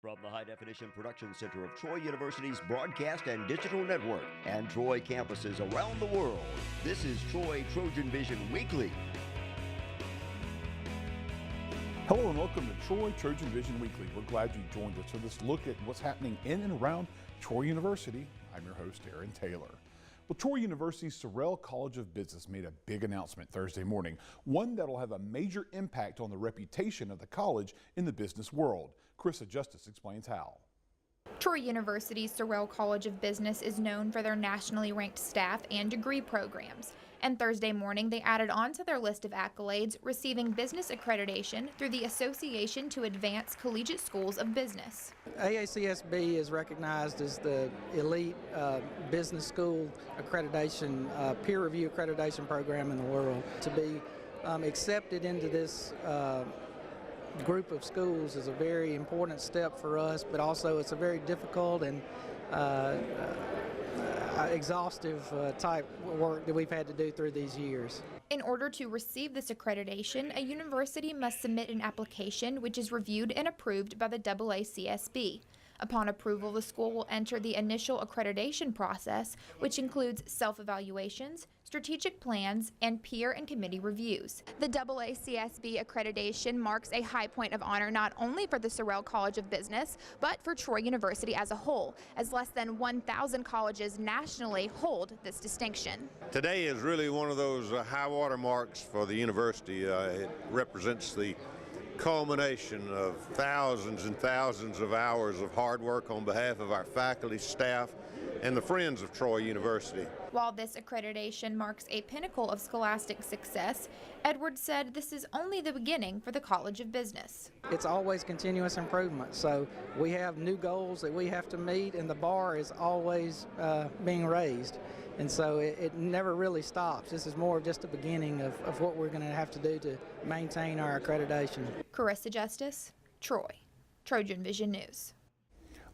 From the High Definition Production Center of Troy University's Broadcast and Digital Network and Troy campuses around the world, this is Troy TrojanVision Weekly. Hello and welcome to Troy TrojanVision Weekly. We're glad you joined us for this look at what's happening in and around Troy University. I'm your host, Aaron Taylor. Well, Troy University's Sorrell College of Business made a big announcement Thursday morning, one that'll have a major impact on the reputation of the college in the business world. Carissa Justice explains how. Troy University's Sorrell College of Business is known for their nationally ranked staff and degree programs. And Thursday morning, they added on to their list of accolades, receiving business accreditation through the Association to Advance Collegiate Schools of Business. AACSB is recognized as the elite business school accreditation, peer review accreditation program in the world. To be accepted into this group of schools is a very important step for us, but also it's a very difficult and exhaustive type work that we've had to do through these years. In order to receive this accreditation, a university must submit an application which is reviewed and approved by the AACSB. Upon approval, the school will enter the initial accreditation process, which includes self-evaluations, strategic plans, and peer and committee reviews. The AACSB accreditation marks a high point of honor not only for the Sorrell College of Business, but for Troy University as a whole, as less than 1,000 colleges nationally hold this distinction. Today is really one of those high water marks for the university. It represents the culmination of thousands and thousands of hours of hard work on behalf of our faculty, staff, and the friends of Troy University. While this accreditation marks a pinnacle of scholastic success, Edwards said this is only the beginning for the College of Business. It's always continuous improvement, so we have new goals that we have to meet, and the bar is always being raised. And so it never really stops. This is more of just the beginning of what we're going to have to do to maintain our accreditation. Carissa Justice, Troy, TrojanVision News.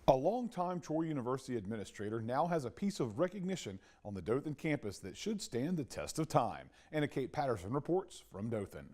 A longtime Troy University administrator now has a piece of recognition on the Dothan campus that should stand the test of time. Anna Kate Patterson reports from Dothan.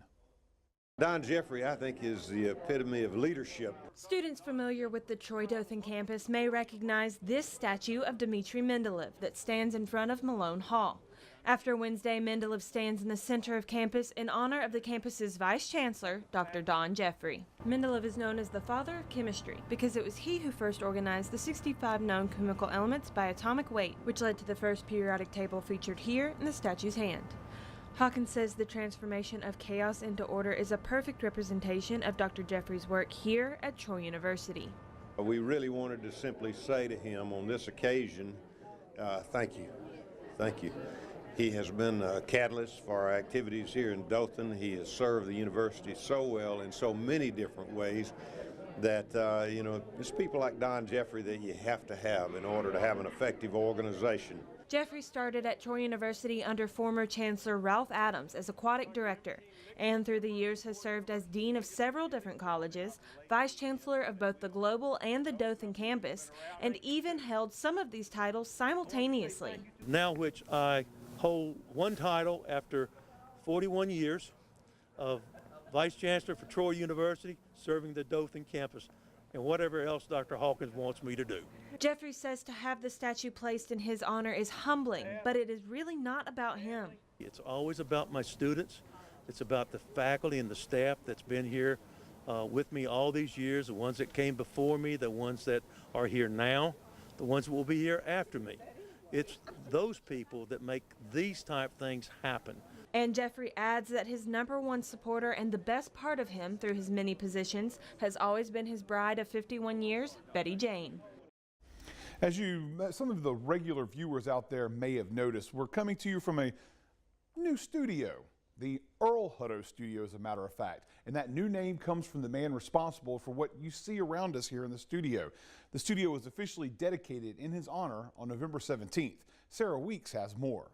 Don Jeffrey, I think, is the epitome of leadership. Students familiar with the Troy-Dothan campus may recognize this statue of Dmitry Mendeleev that stands in front of Malone Hall. After Wednesday, Mendeleev stands in the center of campus in honor of the campus's vice chancellor, Dr. Don Jeffrey. Mendeleev is known as the father of chemistry because it was he who first organized the 65 known chemical elements by atomic weight, which led to the first periodic table featured here in the statue's hand. Hawkins says the transformation of chaos into order is a perfect representation of Dr. Jeffrey's work here at Troy University. We really wanted to simply say to him on this occasion, thank you. Thank you. He has been a catalyst for our activities here in Dothan. He has served the university so well in so many different ways that, it's people like Don Jeffrey that you have to have in order to have an effective organization. Jeffrey started at Troy University under former Chancellor Ralph Adams as aquatic director, and through the years has served as dean of several different colleges, vice chancellor of both the Global and the Dothan campus, and even held some of these titles simultaneously. Now which I hold one title after 41 years of vice chancellor for Troy University, serving the Dothan campus, and whatever else Dr. Hawkins wants me to do. Jeffrey says to have the statue placed in his honor is humbling, but it is really not about him. It's always about my students. It's about the faculty and the staff that's been here with me all these years, the ones that came before me, the ones that are here now, the ones that will be here after me. It's those people that make these type things happen. And Jeffrey adds that his #1 supporter and the best part of him through his many positions has always been his bride of 51 years, Betty Jane. As some of the regular viewers out there may have noticed, we're coming to you from a new studio, the Earl Hutto studio, as a matter of fact. And that new name comes from the man responsible for what you see around us here in the studio. The studio was officially dedicated in his honor on November 17th. Sarah Weeks has more.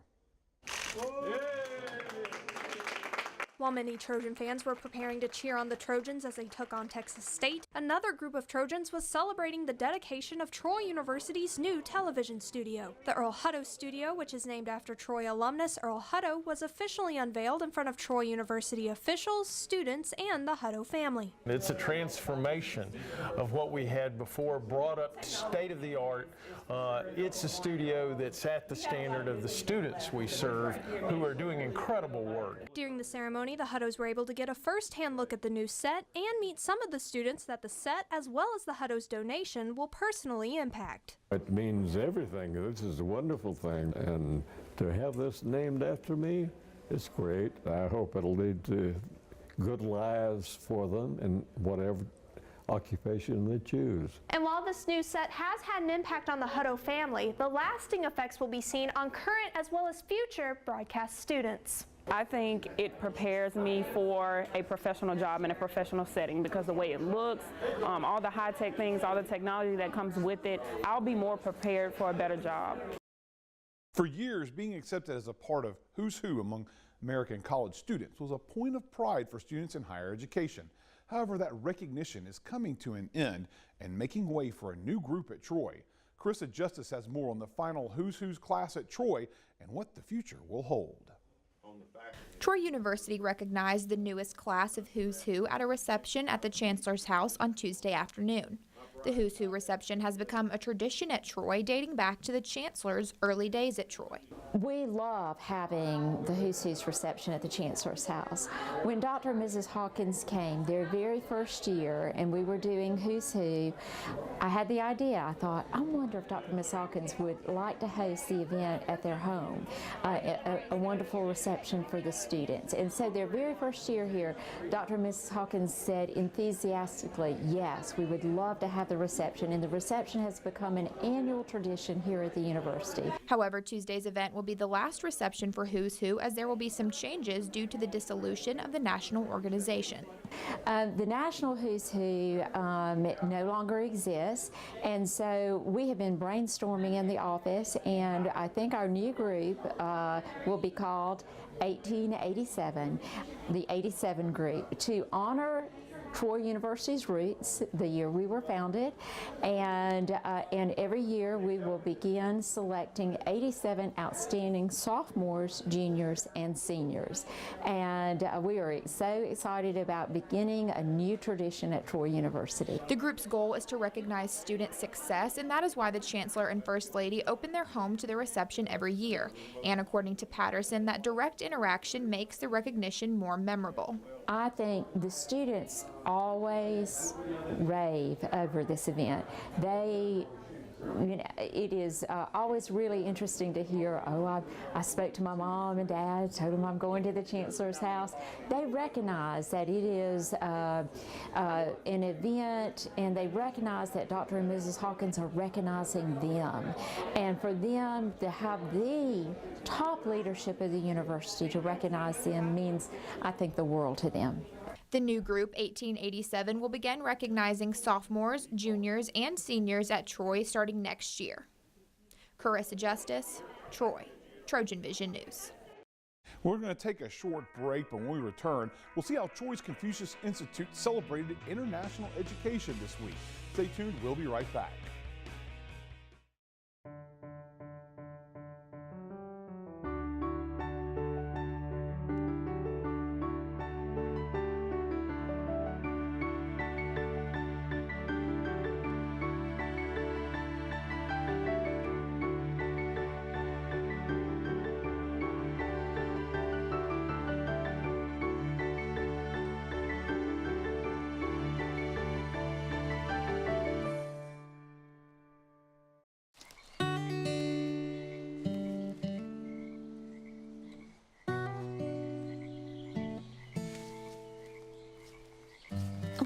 While many Trojan fans were preparing to cheer on the Trojans as they took on Texas State, another group of Trojans was celebrating the dedication of Troy University's new television studio. The Earl Hutto studio, which is named after Troy alumnus Earl Hutto, was officially unveiled in front of Troy University officials, students, and the Hutto family. It's a transformation of what we had before, brought up to state of the art. It's a studio that's at the standard of the students we serve, who are doing incredible work. During the ceremony, the Huttos were able to get a first-hand look at the new set and meet some of the students that the set, as well as the Huttos' donation, will personally impact. It means everything. This is a wonderful thing, and to have this named after me, it's great. I hope it'll lead to good lives for them in whatever occupation they choose. And while this new set has had an impact on the Hutto family, the lasting effects will be seen on current as well as future broadcast students. I think it prepares me for a professional job in a professional setting because the way it looks, all the high-tech things, all the technology that comes with it, I'll be more prepared for a better job. For years, being accepted as a part of Who's Who among American college students was a point of pride for students in higher education. However, that recognition is coming to an end and making way for a new group at Troy. Carissa Justice has more on the final Who's Who's class at Troy and what the future will hold. Troy University recognized the newest class of Who's Who at a reception at the Chancellor's house on Tuesday afternoon. The Who's Who reception has become a tradition at Troy dating back to the Chancellor's early days at Troy. We love having the Who's Who's reception at the Chancellor's house. When Dr. and Mrs. Hawkins came their very first year and we were doing Who's Who, I had the idea. I thought, I wonder if Dr. and Mrs. Hawkins would like to host the event at their home, a wonderful reception for the students. And so their very first year here, Dr. and Mrs. Hawkins said enthusiastically, yes, we would love to have the reception, and the reception has become an annual tradition here at the university. However, Tuesday's event will be the last reception for Who's Who, as there will be some changes due to the dissolution of the national organization. The national Who's Who no longer exists, and so we have been brainstorming in the office, and I think our new group will be called 1887, the 87 group, to honor Troy University's roots, the year we were founded, and every year we will begin selecting 87 outstanding sophomores, juniors, and seniors. And we are so excited about beginning a new tradition at Troy University. The group's goal is to recognize student success, and that is why the Chancellor and First Lady open their home to the reception every year. And according to Patterson, that direct interaction makes the recognition more memorable. I think the students always rave over this event. It is always really interesting to hear, I spoke to my mom and dad, told them I'm going to the Chancellor's house. They recognize that it is an event, and they recognize that Dr. and Mrs. Hawkins are recognizing them. And for them to have the top leadership of the university to recognize them means, I think, the world to them. The new group, 1887, will begin recognizing sophomores, juniors, and seniors at Troy starting next year. Carissa Justice, Troy, Trojan Vision News. We're going to take a short break, but when we return, we'll see how Troy's Confucius Institute celebrated international education this week. Stay tuned, we'll be right back.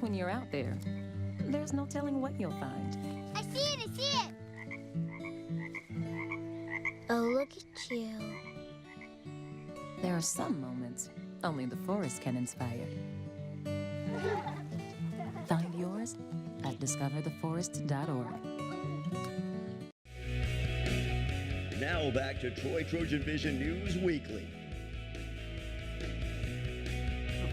When you're out there, there's no telling what you'll find. I see it! I see it! Oh, look at you. There are some moments only the forest can inspire. Find yours at discovertheforest.org. Now back to Troy Trojan Vision News Weekly.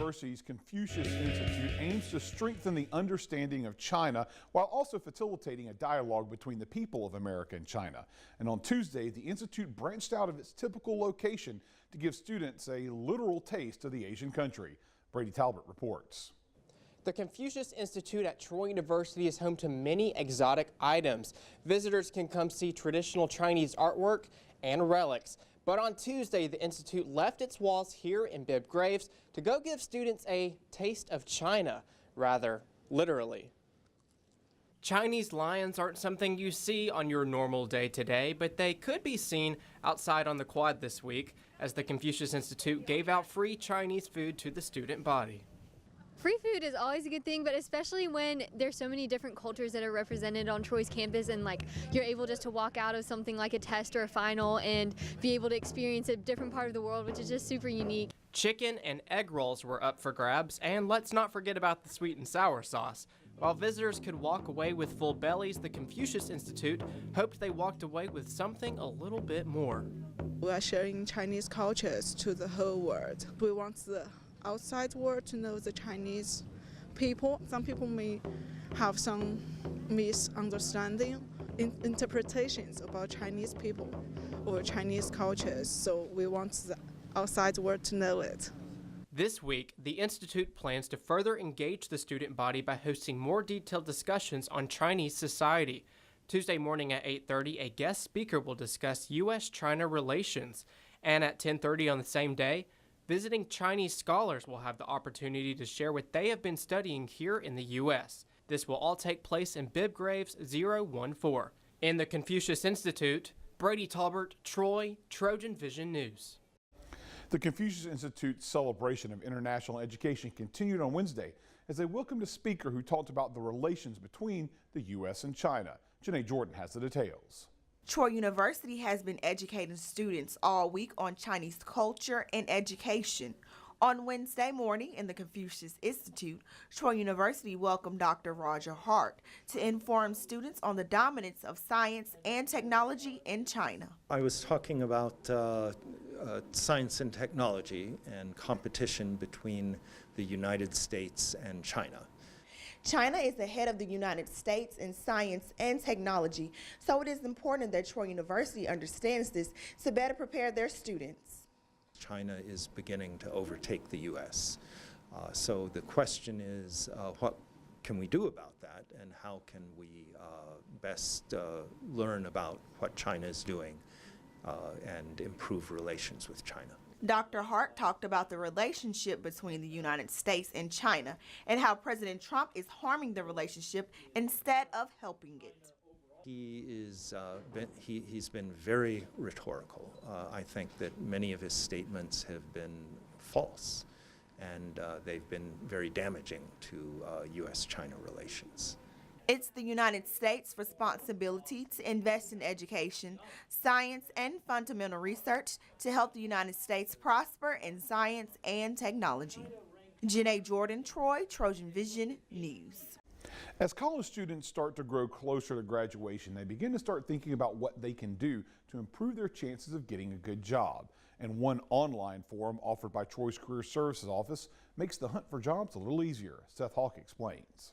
University's Confucius Institute aims to strengthen the understanding of China while also facilitating a dialogue between the people of America and China. And on Tuesday, the Institute branched out of its typical location to give students a literal taste of the Asian country. Brady Talbot reports. The Confucius Institute at Troy University is home to many exotic items. Visitors can come see traditional Chinese artwork and relics. But on Tuesday, the Institute left its walls here in Bibb Graves to go give students a taste of China, rather literally. Chinese lions aren't something you see on your normal day-to-day, but they could be seen outside on the quad this week as the Confucius Institute gave out free Chinese food to the student body. Free food is always a good thing, but especially when there's so many different cultures that are represented on Troy's campus, and like you're able just to walk out of something like a test or a final and be able to experience a different part of the world, which is just super unique. Chicken and egg rolls were up for grabs, and let's not forget about the sweet and sour sauce. While visitors could walk away with full bellies, the Confucius Institute hoped they walked away with something a little bit more. We are sharing Chinese cultures to the whole world. We want the outside world to know the Chinese people. Some people may have some misunderstanding interpretations about Chinese people or Chinese cultures, so we want the outside world to know it. This week, the Institute plans to further engage the student body by hosting more detailed discussions on Chinese society. Tuesday morning at 8:30, a guest speaker will discuss U.S.-China relations, and at 10:30 on the same day, visiting Chinese scholars will have the opportunity to share what they have been studying here in the U.S. This will all take place in Bibb Graves 014. In the Confucius Institute, Brady Talbot, Troy, Trojan Vision News. The Confucius Institute's celebration of international education continued on Wednesday as they welcomed a speaker who talked about the relations between the U.S. and China. Janae Jordan has the details. Troy University has been educating students all week on Chinese culture and education. On Wednesday morning in the Confucius Institute, Troy University welcomed Dr. Roger Hart to inform students on the dominance of science and technology in China. I was talking about science and technology and competition between the United States and China. China is ahead of the United States in science and technology, so it is important that Troy University understands this to better prepare their students. China is beginning to overtake the U.S. So the question is, what can we do about that, and how can we best learn about what China is doing and improve relations with China? Dr. Hart talked about the relationship between the United States and China and how President Trump is harming the relationship instead of helping it. He's been very rhetorical. I think that many of his statements have been false, and they've been very damaging to U.S.-China relations. It's the United States' responsibility to invest in education, science, and fundamental research to help the United States prosper in science and technology. Janae Jordan, Troy, Trojan Vision News. As college students start to grow closer to graduation, they begin to start thinking about what they can do to improve their chances of getting a good job. And one online forum offered by Troy's Career Services Office makes the hunt for jobs a little easier. Seth Hawk explains.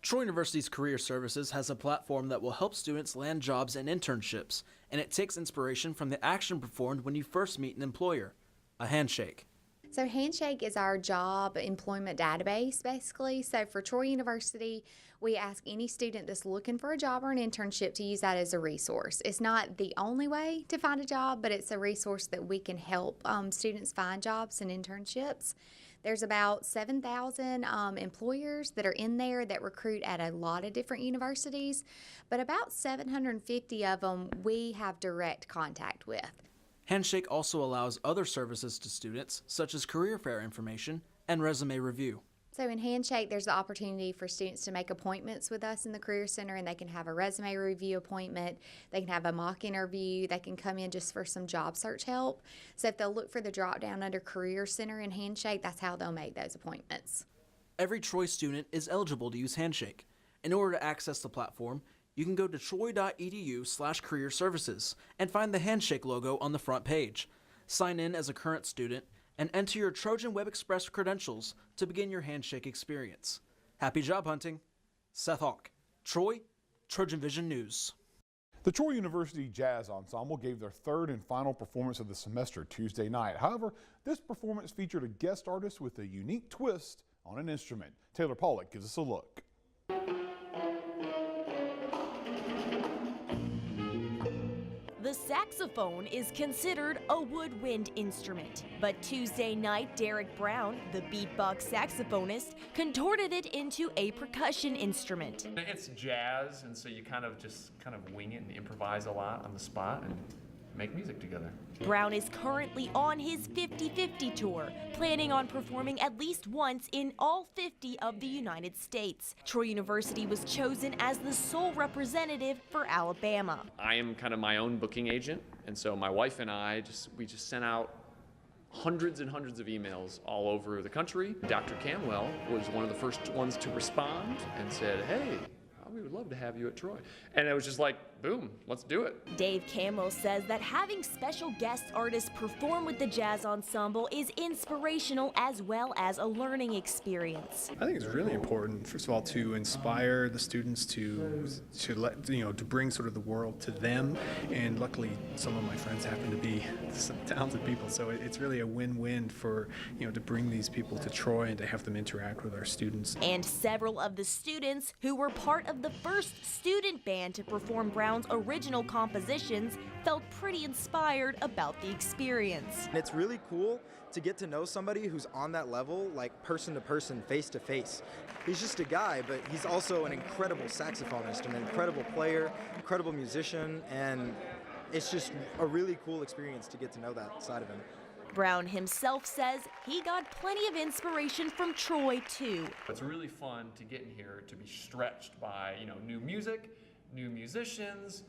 Troy University's Career Services has a platform that will help students land jobs and internships, and it takes inspiration from the action performed when you first meet an employer, a handshake. So Handshake is our job employment database, basically. So for Troy University, we ask any student that's looking for a job or an internship to use that as a resource. It's not the only way to find a job, but it's a resource that we can help students find jobs and internships. There's about 7,000 employers that are in there that recruit at a lot of different universities, but about 750 of them we have direct contact with. Handshake also allows other services to students, such as career fair information and resume review. So in Handshake, there's the opportunity for students to make appointments with us in the Career Center, and they can have a resume review appointment, they can have a mock interview, they can come in just for some job search help. So if they'll look for the drop down under Career Center in Handshake, that's how they'll make those appointments. Every Troy student is eligible to use Handshake. In order to access the platform, you can go to troy.edu/career services and find the Handshake logo on the front page. Sign in as a current student and enter your Trojan Web Express credentials to begin your Handshake experience. Happy job hunting. Seth Hawk, Troy, TrojanVision News. The Troy University Jazz Ensemble gave their third and final performance of the semester Tuesday night. However, this performance featured a guest artist with a unique twist on an instrument. Taylor Pollock gives us a look. The saxophone is considered a woodwind instrument, but Tuesday night, Derek Brown, the beatbox saxophonist, contorted it into a percussion instrument. It's jazz, and so you kind of wing it and improvise a lot on the spot and make music together. Brown is currently on his 50-50 tour, planning on performing at least once in all 50 of the United States. Troy University was chosen as the sole representative for Alabama. I am kind of my own booking agent, and so my wife and I we just sent out hundreds and hundreds of emails all over the country. Dr. Camwell was one of the first ones to respond and said, "Hey, we would love to have you at Troy." And it was just like, boom, let's do it. Dave Camwell says that having special guest artists perform with the jazz ensemble is inspirational as well as a learning experience. I think it's really important, first of all, to inspire the students to bring sort of the world to them. And luckily, some of my friends happen to be some talented people, so it's really a win-win for, to bring these people to Troy and to have them interact with our students. And several of the students who were part of the first student band to perform Brown's original compositions felt pretty inspired about the experience. It's really cool to get to know somebody who's on that level, like person to person, face to face. He's just a guy, but he's also an incredible saxophonist, an incredible player, incredible musician, and it's just a really cool experience to get to know that side of him. Brown himself says he got plenty of inspiration from Troy, too. It's really fun to get in here to be stretched by, new music, new musicians,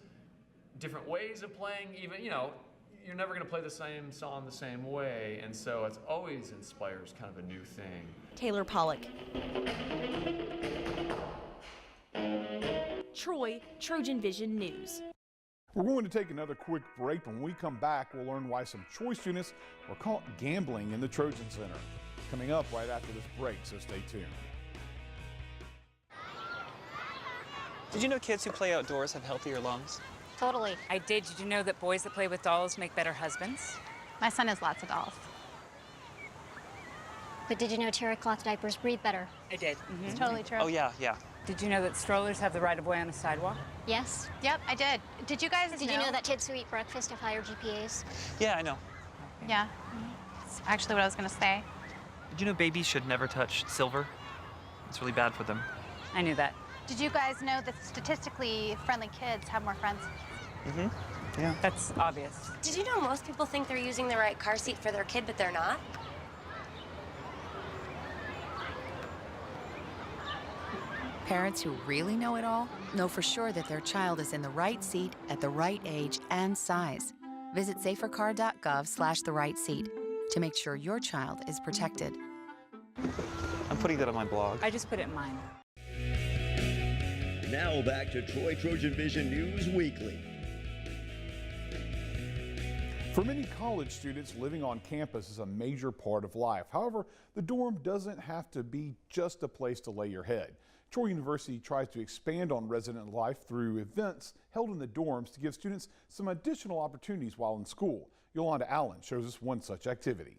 different ways of playing. Even, you're never going to play the same song the same way, and so it always inspires kind of a new thing. Taylor Pollock. Troy, TrojanVision News. We're going to take another quick break. When we come back, we'll learn why some Troy students were caught gambling in the Trojan Center. Coming up right after this break, so stay tuned. Did you know kids who play outdoors have healthier lungs? Totally. I did. Did you know that boys that play with dolls make better husbands? My son has lots of dolls. But did you know terry cloth diapers breathe better? I did. It's totally true. Oh, yeah. Did you know that strollers have the right of way on a sidewalk? Yes. Yep, I did. Did you guys Did you know that kids who eat breakfast have higher GPAs? Yeah, I know. Yeah. It's actually what I was going to say. Did you know babies should never touch silver? It's really bad for them. I knew that. Did you guys know that statistically friendly kids have more friends? Mm-hmm. Yeah. That's obvious. Did you know most people think they're using the right car seat for their kid, but they're not? Parents who really know it all know for sure that their child is in the right seat at the right age and size. Visit safercar.gov/the right seat to make sure your child is protected. I'm putting that on my blog. I just put it in mine. Now back to Troy TrojanVision News Weekly. For many college students, living on campus is a major part of life. However, the dorm doesn't have to be just a place to lay your head. Troy University tries to expand on resident life through events held in the dorms to give students some additional opportunities while in school. Yolanda Allen shows us one such activity.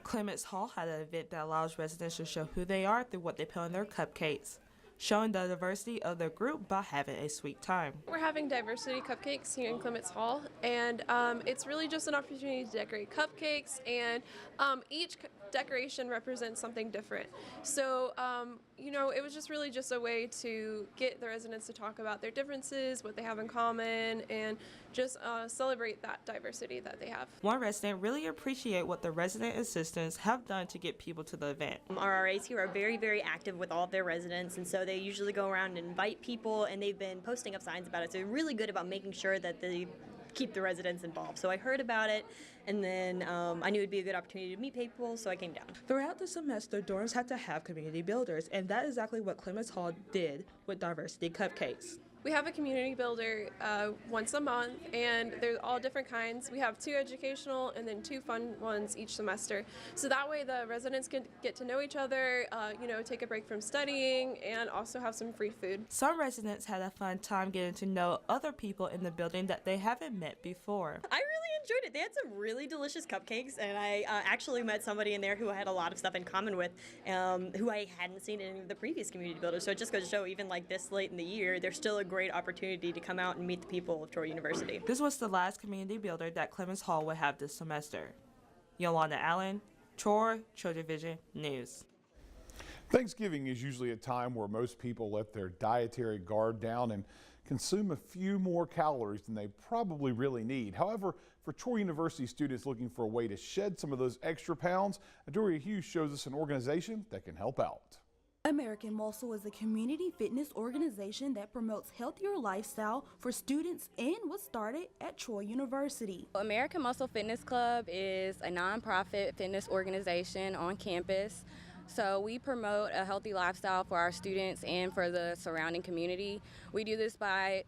Clements Hall had an event that allows residents to show who they are through what they put on their cupcakes, showing the diversity of their group by having a sweet time. We're having diversity cupcakes here in Clements Hall, and it's really just an opportunity to decorate cupcakes, and each decoration represents something different. So, it was just really just a way to get the residents to talk about their differences, what they have in common, and just celebrate that diversity that they have. One resident really appreciated what the resident assistants have done to get people to the event. Our RAs here are very, very active with all of their residents, and so they usually go around and invite people, and they've been posting up signs about it. So they're really good about making sure that they keep the residents involved. So I heard about it, and then I knew it'd be a good opportunity to meet people, so I came down. Throughout the semester, dorms had to have community builders, and that is exactly what Clements Hall did with Diversity Cupcakes. We have a community builder once a month, and there's all different kinds. We have 2 educational and then 2 fun ones each semester. So that way the residents can get to know each other, take a break from studying, and also have some free food. Some residents had a fun time getting to know other people in the building that they haven't met before. I really enjoyed it. They had some really delicious cupcakes, and I actually met somebody in there who I had a lot of stuff in common with, who I hadn't seen in any of the previous community builders. So it just goes to show, even like this late in the year, there's still a great opportunity to come out and meet the people of Troy University. This was the last community builder that Clemens Hall would have this semester. Yolanda Allen, Troy, TrojanVision News. Thanksgiving is usually a time where most people let their dietary guard down and consume a few more calories than they probably really need. However, for Troy University students looking for a way to shed some of those extra pounds, Adoria Hughes shows us an organization that can help out. American Muscle is a community fitness organization that promotes healthier lifestyle for students and was started at Troy University. American Muscle Fitness Club is a nonprofit fitness organization on campus. So we promote a healthy lifestyle for our students and for the surrounding community. We do this by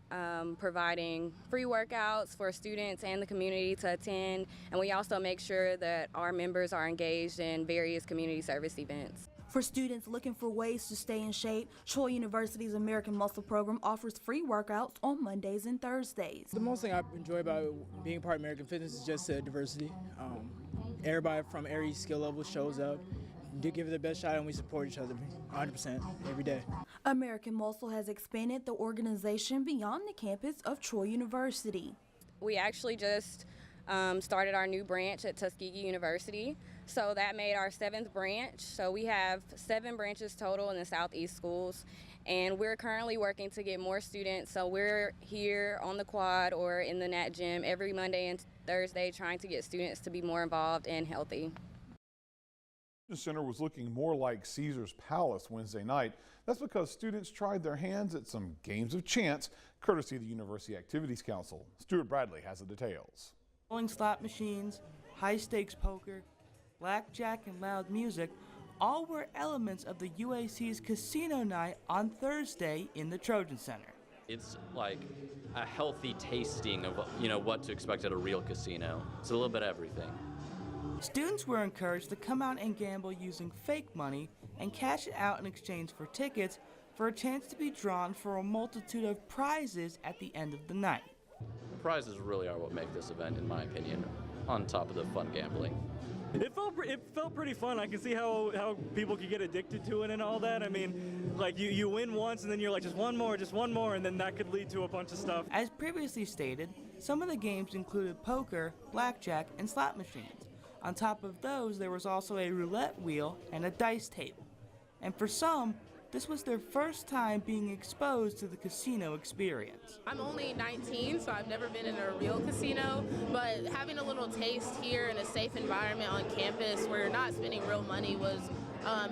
providing free workouts for students and the community to attend, and we also make sure that our members are engaged in various community service events. For students looking for ways to stay in shape, Troy University's American Muscle program offers free workouts on Mondays and Thursdays. The most thing I enjoy about being part of American Fitness is just the diversity. Everybody from every skill level shows up, do give it the best shot, and we support each other 100% every day. American Muscle has expanded the organization beyond the campus of Troy University. We actually just started our new branch at Tuskegee University. So that made our 7th branch. So we have 7 branches total in the Southeast schools, and we're currently working to get more students. So we're here on the quad or in the Nat Gym every Monday and Thursday trying to get students to be more involved and healthy. The center was looking more like Caesar's Palace Wednesday night. That's because students tried their hands at some games of chance, courtesy of the University Activities Council. Stuart Bradley has the details. Rolling slot machines, high-stakes poker, blackjack, and loud music all were elements of the UAC's casino night on Thursday in the Trojan Center. It's like a healthy tasting of what to expect at a real casino. It's a little bit of everything. Students were encouraged to come out and gamble using fake money and cash it out in exchange for tickets for a chance to be drawn for a multitude of prizes at the end of the night. The prizes really are what make this event, in my opinion, on top of the fun gambling. It felt pretty fun. I can see how people could get addicted to it and all that. I mean, like you win once and then you're like just one more, and then that could lead to a bunch of stuff. As previously stated, some of the games included poker, blackjack, and slot machines. On top of those, there was also a roulette wheel and a dice table. And for some, this was their first time being exposed to the casino experience. I'm only 19, so I've never been in a real casino, but having a little taste here in a safe environment on campus where you're not spending real money was,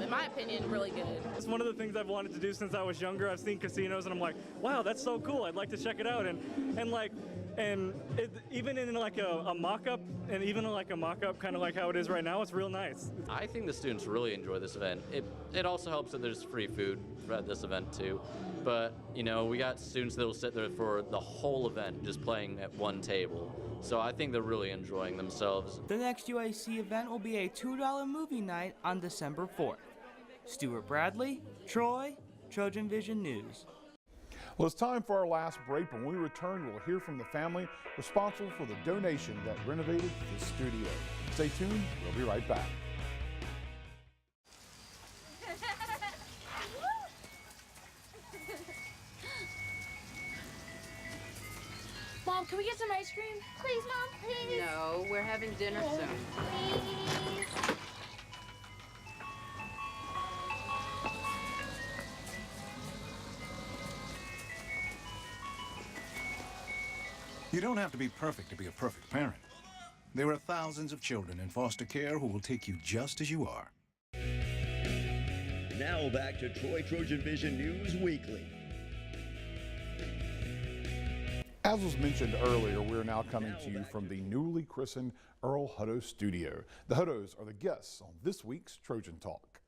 in my opinion, really good. It's one of the things I've wanted to do since I was younger. I've seen casinos and I'm like, wow, that's so cool. I'd like to check it out. Even in like a mock-up, kind of like how it is right now, it's real nice. I think the students really enjoy this event. It also helps that there's free food at this event too. But, we got students that will sit there for the whole event just playing at one table. So I think they're really enjoying themselves. The next UAC event will be a $2 movie night on December 4th. Stuart Bradley, Troy, TrojanVision News. Well, it's time for our last break. When we return, we'll hear from the family responsible for the donation that renovated the studio. Stay tuned. We'll be right back. Mom, can we get some ice cream? Please, Mom, please. No, we're having dinner soon. Please. You don't have to be perfect to be a perfect parent. There are thousands of children in foster care who will take you just as you are. Now back to Troy TrojanVision News Weekly. As was mentioned earlier, we're now coming to you from the newly christened Earl Hutto studio. The Huttos are the guests on this week's Trojan Talk.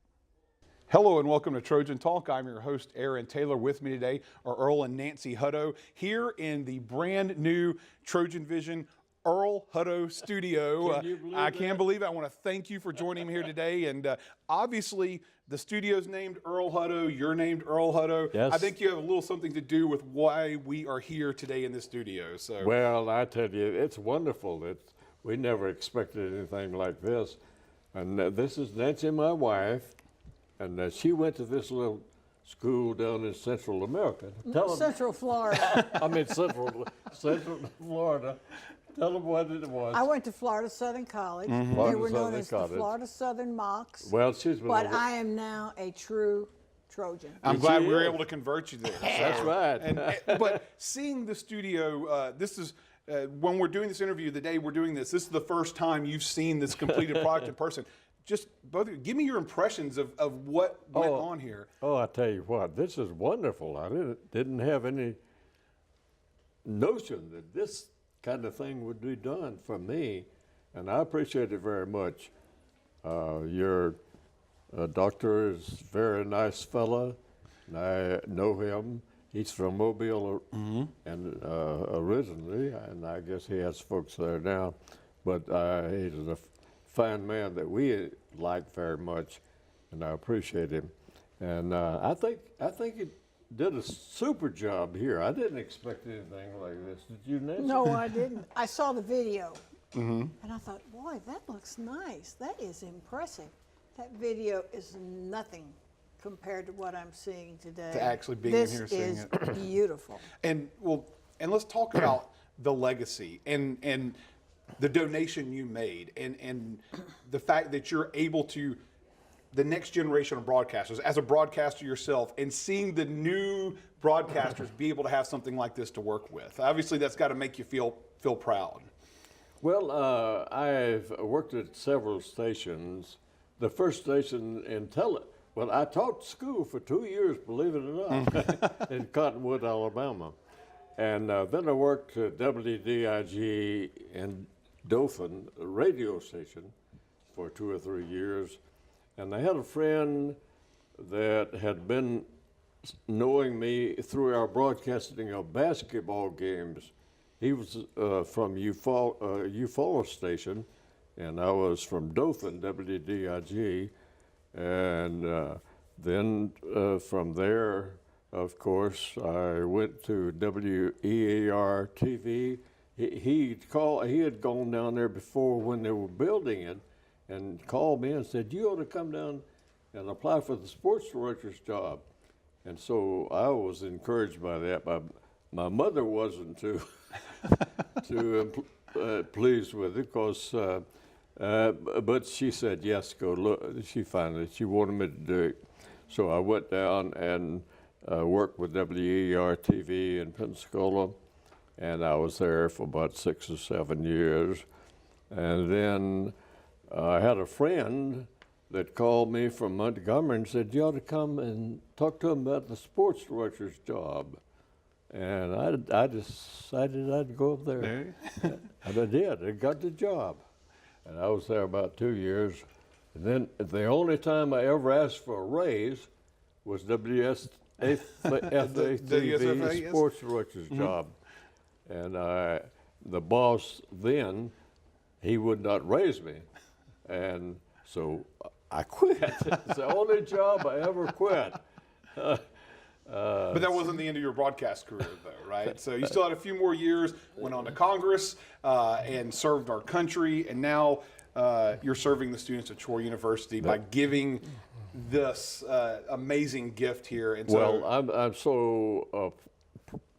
Hello and welcome to Trojan Talk. I'm your host, Aaron Taylor. With me today are Earl and Nancy Hutto here in the brand new TrojanVision Earl Hutto studio. I can't believe it. I want to thank you for joining me here today. And obviously, the studio's named Earl Hutto. You're named Earl Hutto. Yes. I think you have a little something to do with why we are here today in the studio. So, well, I tell you, it's wonderful. We never expected anything like this. And this is Nancy, my wife, and she went to this little school down in Central America. Central Florida. I mean Central Florida. Tell them what it was. I went to Florida Southern College. Mm-hmm. They were known as the Florida Southern Mocs. Well, she's been But I am now a true Trojan. I'm glad we were able to convert you there. That's right. But seeing the studio, this is, when we're doing this interview, the day we're doing this is the first time you've seen this completed product in person. Just both of you, give me your impressions of what went on here. Oh, I tell you what, this is wonderful. I didn't have any notion that this kind of thing would be done for me, and I appreciate it very much. Your doctor is a very nice fella, and I know him. He's from Mobile and originally, and I guess he has folks there now, but he's a fine man that we like very much, and I appreciate him. And I think he did a super job here. I didn't expect anything like this. Did you, Nancy? No, I didn't. I saw the video, and I thought, boy, that looks nice. That is impressive. That video is nothing compared to what I'm seeing today. To actually being in here seeing it. This is beautiful. And let's talk about the legacy and the donation you made and the fact that you're able to, the next generation of broadcasters, as a broadcaster yourself, and seeing the new broadcasters be able to have something like this to work with. Obviously, that's got to make you feel proud. Well, I've worked at several stations. The first station in well, I taught school for 2 years, believe it or not, in Cottonwood, Alabama. And then I worked at WDIG in Dothan, a radio station, for 2 or 3 years. And I had a friend that had been knowing me through our broadcasting of basketball games. He was from Eufaula Station, and I was from Dothan, WDIG. And then from there, of course, I went to WEAR TV. He had gone down there before when they were building it, and called me and said, you ought to come down and apply for the sports director's job. And so I was encouraged by that. My mother wasn't too pleased with it, because, but she said, yes, go look. She wanted me to do it. So I went down and worked with WER TV in Pensacola, and I was there for about 6 or 7 years. And then I had a friend that called me from Montgomery and said, you ought to come and talk to him about the sports director's job. And I decided I'd go up there. And I did. I got the job. And I was there about 2 years. And then the only time I ever asked for a raise was WSFA TV sports director's job. And the boss then, he would not raise me. And so I quit. It's the only job I ever quit. But that wasn't the end of your broadcast career, though, right? So you still had a few more years, went on to Congress, and served our country, and now you're serving the students at Troy University by giving this amazing gift here. And well, I'm so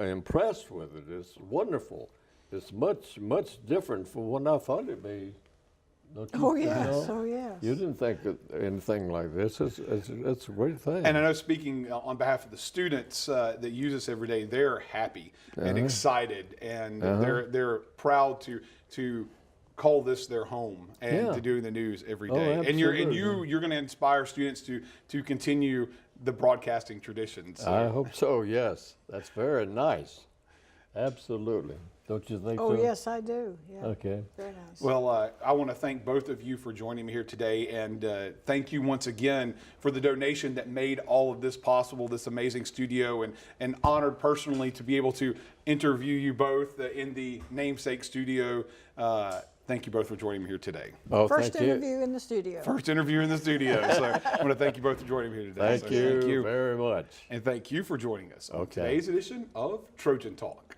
impressed with it. It's wonderful. It's much different from what I thought it'd be. Oh yes, oh yes. You didn't think that anything like this. It's a great thing. And I know, speaking on behalf of the students that use this every day, they're happy and excited, and they're proud to call this their home and to do the news every day. Oh, and you're going to inspire students to continue the broadcasting traditions. So. I hope so. Yes, that's very nice. Absolutely. Don't you think so? Oh, yes, I do. Yeah. Okay. Very nice. Well, I want to thank both of you for joining me here today, and thank you once again for the donation that made all of this possible, this amazing studio, and honored personally to be able to interview you both in the namesake studio. Thank you both for joining me here today. Oh, First interview in the studio. First interview in the studio. So I want to thank you both for joining me here today. Thank you very much. And thank you for joining us on today's edition of Trojan Talk.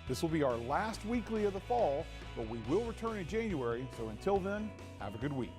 This will be our last weekly of the fall, but we will return in January. So until then, have a good week.